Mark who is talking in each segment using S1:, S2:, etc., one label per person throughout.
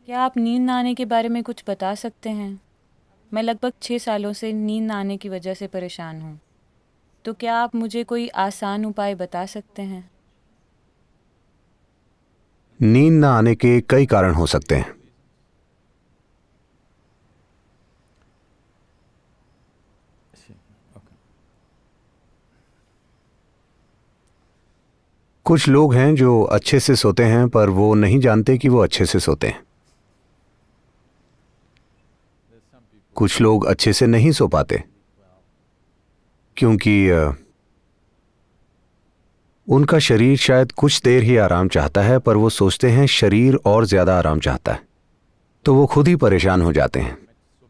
S1: क्या आप नींद ना आने के बारे में कुछ बता सकते हैं? मैं लगभग 6 सालों से नींद ना आने की वजह से परेशान हूँ। तो क्या आप मुझे कोई आसान उपाय बता सकते हैं?
S2: नींद न आने के कई कारण हो सकते हैं। कुछ लोग हैं जो अच्छे से सोते हैं पर वो नहीं जानते कि वो अच्छे से सोते हैं। कुछ लोग अच्छे से नहीं सो पाते क्योंकि उनका शरीर शायद कुछ देर ही आराम चाहता है, पर वो सोचते हैं शरीर और ज्यादा आराम चाहता है, तो वो खुद ही परेशान हो जाते हैं।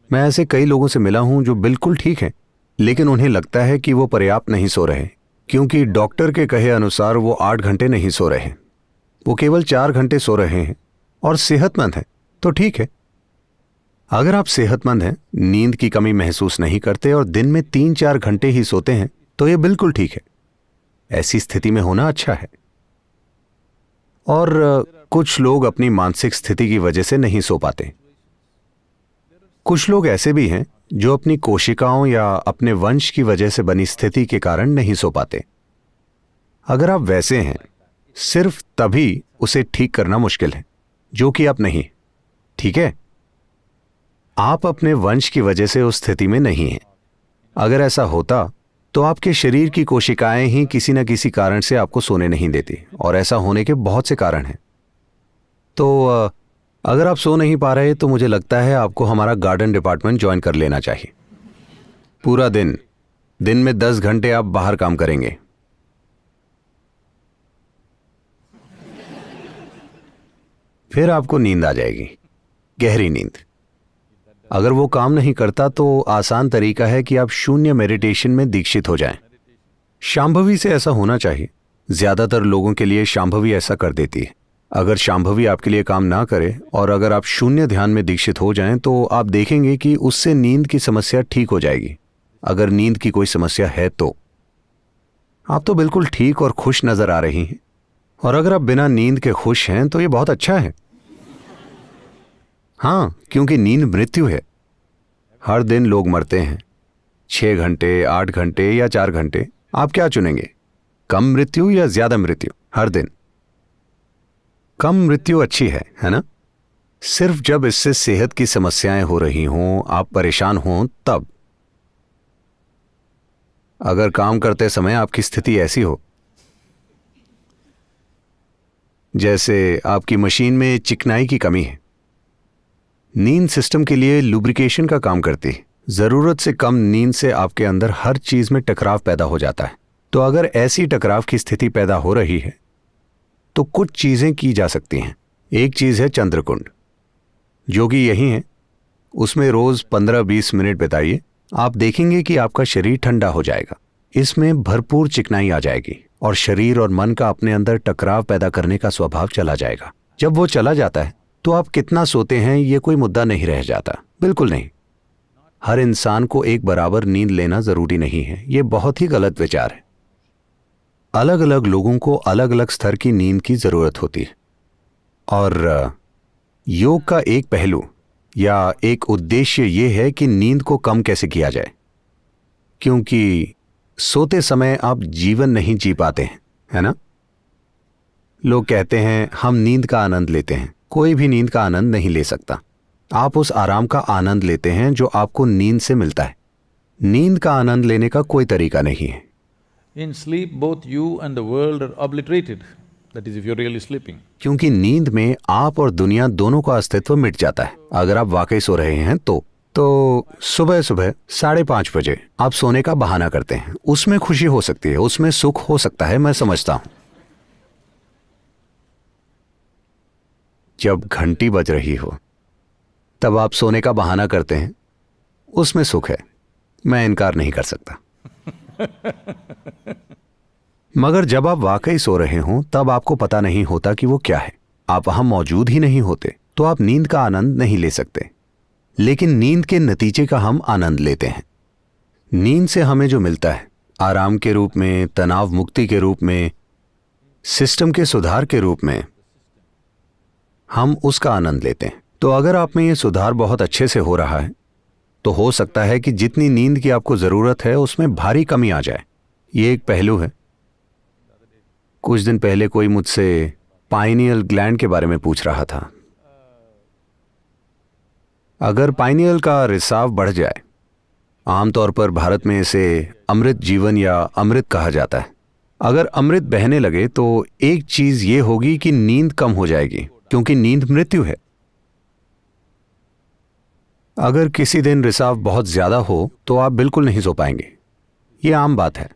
S2: मैं ऐसे कई लोगों से मिला हूं जो बिल्कुल ठीक हैं, लेकिन उन्हें लगता है कि वो पर्याप्त नहीं सो रहे क्योंकि डॉक्टर के कहे अनुसार वो 8 घंटे नहीं सो रहे। वो केवल 4 घंटे सो रहे हैं और सेहतमंद हैं, तो ठीक है। अगर आप सेहतमंद हैं, नींद की कमी महसूस नहीं करते और दिन में 3-4 घंटे ही सोते हैं, तो ये बिल्कुल ठीक है। ऐसी स्थिति में होना अच्छा है। और कुछ लोग अपनी मानसिक स्थिति की वजह से नहीं सो पाते। कुछ लोग ऐसे भी हैं जो अपनी कोशिकाओं या अपने वंश की वजह से बनी स्थिति के कारण नहीं सो पाते। अगर आप वैसे हैं, सिर्फ तभी उसे ठीक करना मुश्किल है, जो कि आप नहीं। ठीक है, आप अपने वंश की वजह से उस स्थिति में नहीं हैं। अगर ऐसा होता तो आपके शरीर की कोशिकाएं ही किसी न किसी कारण से आपको सोने नहीं देती, और ऐसा होने के बहुत से कारण हैं। तो अगर आप सो नहीं पा रहे तो मुझे लगता है आपको हमारा गार्डन डिपार्टमेंट ज्वाइन कर लेना चाहिए। पूरा दिन में 10 घंटे आप बाहर काम करेंगे। फिर आपको नींद आ जाएगी, गहरी नींद। अगर वो काम नहीं करता तो आसान तरीका है कि आप शून्य मेडिटेशन में दीक्षित हो जाएं। शांभवी से ऐसा होना चाहिए। ज्यादातर लोगों के लिए शांभवी ऐसा कर देती है। अगर शांभवी आपके लिए काम ना करे और अगर आप शून्य ध्यान में दीक्षित हो जाएं, तो आप देखेंगे कि उससे नींद की समस्या ठीक हो जाएगी। अगर नींद की कोई समस्या है तो आप तो बिल्कुल ठीक और खुश नजर आ रही हैं, और अगर आप बिना नींद के खुश हैं तो ये बहुत अच्छा है। हाँ, क्योंकि नींद मृत्यु है। हर दिन लोग मरते हैं, 6 घंटे, 8 घंटे या 4 घंटे। आप क्या चुनेंगे, कम मृत्यु या ज्यादा मृत्यु? हर दिन कम मृत्यु अच्छी है ना? सिर्फ जब इससे सेहत की समस्याएं हो रही हों, आप परेशान हों, तब। अगर काम करते समय आपकी स्थिति ऐसी हो जैसे आपकी मशीन में चिकनाई की कमी है, नींद सिस्टम के लिए लुब्रिकेशन का काम करती है। जरूरत से कम नींद से आपके अंदर हर चीज में टकराव पैदा हो जाता है। तो अगर ऐसी टकराव की स्थिति पैदा हो रही है तो कुछ चीजें की जा सकती हैं। एक चीज है चंद्रकुंड, जो कि यही है। उसमें रोज 15-20 मिनट बिताइए। आप देखेंगे कि आपका शरीर ठंडा हो जाएगा। इसमें भरपूर चिकनाई आ जाएगी और शरीर और मन का अपने अंदर टकराव पैदा करने का स्वभाव चला जाएगा। जब वो चला जाता है तो आप कितना सोते हैं ये कोई मुद्दा नहीं रह जाता। बिल्कुल नहीं। हर इंसान को एक बराबर नींद लेना जरूरी नहीं है। ये बहुत ही गलत विचार है। अलग अलग लोगों को अलग अलग स्तर की नींद की जरूरत होती है, और योग का एक पहलू या एक उद्देश्य यह है कि नींद को कम कैसे किया जाए, क्योंकि सोते समय आप जीवन नहीं जी पाते हैं, है ना? लोग कहते हैं हम नींद का आनंद लेते हैं। कोई भी नींद का आनंद नहीं ले सकता। आप उस आराम का आनंद लेते हैं जो आपको नींद से मिलता है। नींद का आनंद लेने का कोई तरीका नहीं है।
S3: In sleep, both you and the world are obliterated. That is, if you're really sleeping.
S2: क्योंकि नींद में आप और दुनिया दोनों का अस्तित्व मिट जाता है। अगर आप वाकई सो रहे हैं तो सुबह सुबह 5:30 बजे आप सोने का बहाना करते हैं। उसमें खुशी हो सकती है, उसमें सुख हो सकता है, मैं समझता हूं। जब घंटी बज रही हो तब आप सोने का बहाना करते हैं, उसमें सुख है, मैं इनकार नहीं कर सकता। मगर जब आप वाकई सो रहे हों तब आपको पता नहीं होता कि वो क्या है। आप वहां मौजूद ही नहीं होते, तो आप नींद का आनंद नहीं ले सकते। लेकिन नींद के नतीजे का हम आनंद लेते हैं। नींद से हमें जो मिलता है, आराम के रूप में, तनाव मुक्ति के रूप में, सिस्टम के सुधार के रूप में, हम उसका आनंद लेते हैं। तो अगर आप में ये सुधार बहुत अच्छे से हो रहा है तो हो सकता है कि जितनी नींद की आपको जरूरत है उसमें भारी कमी आ जाए। ये एक पहलू है। कुछ दिन पहले कोई मुझसे पाइनियल ग्लैंड के बारे में पूछ रहा था। अगर पाइनियल का रिसाव बढ़ जाए, आमतौर पर भारत में इसे अमृत जीवन या अमृत कहा जाता है, अगर अमृत बहने लगे तो एक चीज ये होगी कि नींद कम हो जाएगी, क्योंकि नींद मृत्यु है। अगर किसी दिन रिसाव बहुत ज्यादा हो तो आप बिल्कुल नहीं सो पाएंगे, ये आम बात है।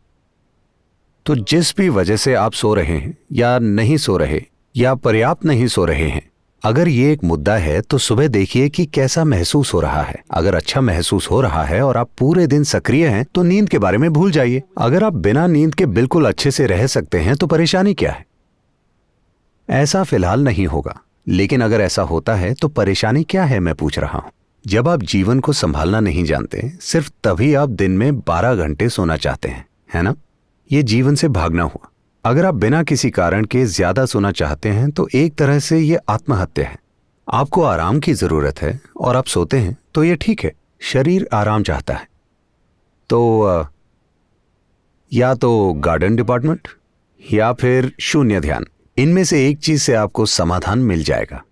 S2: तो जिस भी वजह से आप सो रहे हैं या नहीं सो रहे या पर्याप्त नहीं सो रहे हैं, अगर ये एक मुद्दा है तो सुबह देखिए कि कैसा महसूस हो रहा है। अगर अच्छा महसूस हो रहा है और आप पूरे दिन सक्रिय हैं तो नींद के बारे में भूल जाइए। अगर आप बिना नींद के बिल्कुल अच्छे से रह सकते हैं तो परेशानी क्या है? ऐसा फिलहाल नहीं होगा, लेकिन अगर ऐसा होता है तो परेशानी क्या है, मैं पूछ रहा हूं। जब आप जीवन को संभालना नहीं जानते, सिर्फ तभी आप दिन में 12 घंटे सोना चाहते हैं, है ना? ये जीवन से भागना हुआ। अगर आप बिना किसी कारण के ज्यादा सोना चाहते हैं तो एक तरह से ये आत्महत्या है। आपको आराम की जरूरत है और आप सोते हैं तो ये ठीक है, शरीर आराम चाहता है। तो या तो गार्डन डिपार्टमेंट या फिर शून्य ध्यान, इनमें से एक चीज से आपको समाधान मिल जाएगा।